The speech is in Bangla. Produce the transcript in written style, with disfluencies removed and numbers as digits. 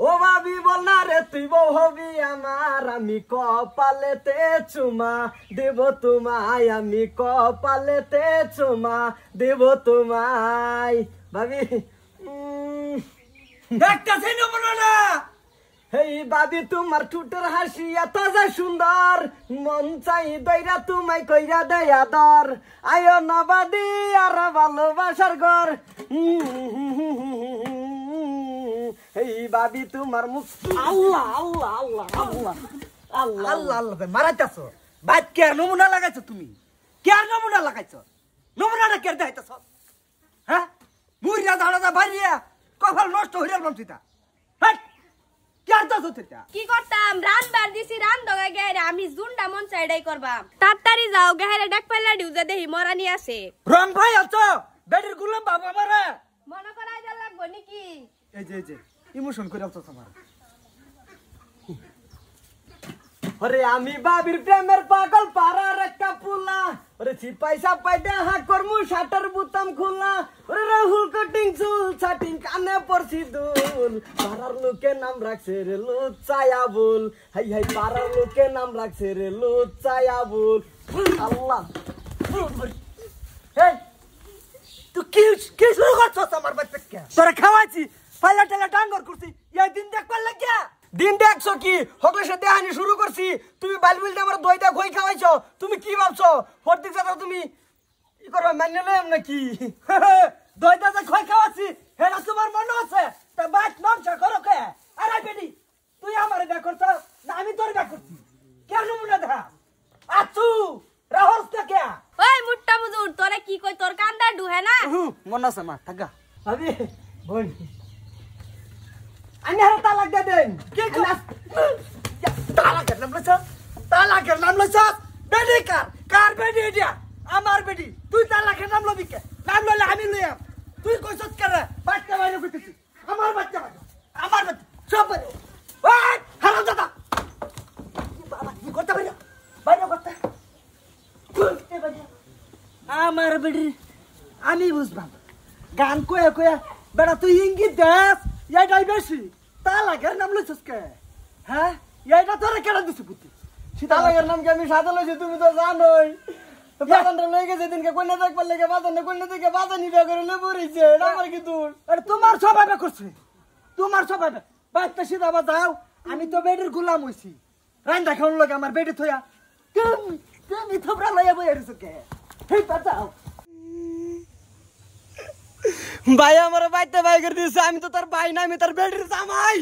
ও ভাবি বল না রে তুই বউ হবি আমার, আমি কপালেতে চুমা দেব তোমায়, আমি কপালেতে চুমা দেব তোমায়। ভাবি দেখতাছি নমুনা না। হেই ভাবি তোমার ঠুটের হাসি এত যে সুন্দর, মন চাই দইরা তোমায় কইরা দেয় আদর, আয়ো নবাদি আর ভালোবাসার ঘর। এই ভাবি তোমার মুখ আল্লাহ আল্লাহ আল্লাহ আল্লাহ আল্লাহ আল্লাহ আল্লাহ মারাইতাছ। ভাই কে নমুনা লাগাইছো তুমি? কে নমুনা লাগাইছো? নমুনাটা কে দেখাইতাছ? হ্যাঁ মুইরা দাঁড়া ভাইয়া কপাল নষ্ট হইরা বললাম তুই তা। হ্যাঁ কে আনতাছ তুইটা? কি করতাম রান বার দিছি রান দগা গেরে আমি জুনটা মন চাইডাই করবাম। তাড়াতাড়ি যাও গেরে ডাক পাইলা ডিউজা দেহি মরানি আছে। রং ভাই আছো বেডির গুলাম বাবা মারে মনে করাই দা লাগবো নাকি? এই যে ইমোশন করে আছো তোমার। ওরে আমি বাবির প্রেমের পাগল পাড়ার একটা পুলা, ওরে চিপাই সাপাই দেখা করমু শাটার বুতাম খোলা, ওরে রাহুল কটিং চুল ছাটিং কানে পড়ছি দুল, পাড়ার লোকে নাম রাখছে রে লুচ্চায়া বুল, হাই হাই পাড়ার লোকে নাম রাখছে রে লুচ্চায়া বুল। আল্লাহ এই তুই কি শুরু করছস আমার বাচ্চাকে? তোরা খাওয়াইছি পাল্লা টাল্লা ডাঙ্গর করছি এই দিন দেখবার লাগিয়া। দিন দেখছো কি হকলে সাথে হানি শুরু করছি, তুমি বালবিলটা আমার দইটা খই খাওয়াইছো, তুমি কি ভাবছো ফর্তি চাতা তুমি ই করো মান্য লইম নাকি? দইটা যে খই খাওয়াছি হেটা তোমার মনে আছে? তা বাট নমসা করো কে? আরে বেডি তুই আমারে দেখ করছ না আমি তোর দেখ করছি? কেন মনে দেখা আছু রাহস কে? ওই মুট্টা মুজুর তোরে কি কই তোর কান্দা ডুহে না? মনে আছে মা থাকা আরে বোন আনি হারে তালাক দে দেন। কি তালাকের নাম লইছ বেডি কার বেডি এটা? আমার বেডি। তুই তালাকের নাম লবি কে? নাম লইলে আমি লইয়াম। তুই কইছস কে রে? বাচ্চা বাইরে কইতেছি আমার বাচ্চা সব ওই হারাম দাদা বাবা কি করতে বাইরে করতে আমার বেডি আমি বুঝবাম। গান কয়ে কয়ে বেটা তুই ইঙ্গিত দেস এইটাই বেশি। তালাকের নাম লইছস কে? হ্যাঁ এইটা তোরা কেন দিছি বুদ্ধি? তালাকের নাম কি আমি সাথে লইছি তুমি তো জানোই। বাজানটা লই গেছে দিনকে কন্যা দেখবার লেগে বাজানে কন্যা দেখে বাজানি বিয়া করে লই পড়িছে, আমার কি দূর। আরে তোমার স্বভাবে করছে তোমার স্বভাবে। বাচ্চা সিধা বাজাও আমি তো বেডের গোলাম হইছি। রান্না খাওয়ার লাগে আমার বেডে থইয়া তুমি থোবরা লইয়া বই এসে কে? হেই বাজাও ভাই আমার বাইতে ভাই করে দিছে, আমি তো তার ভাই না, আমি তার বেডের জামাই।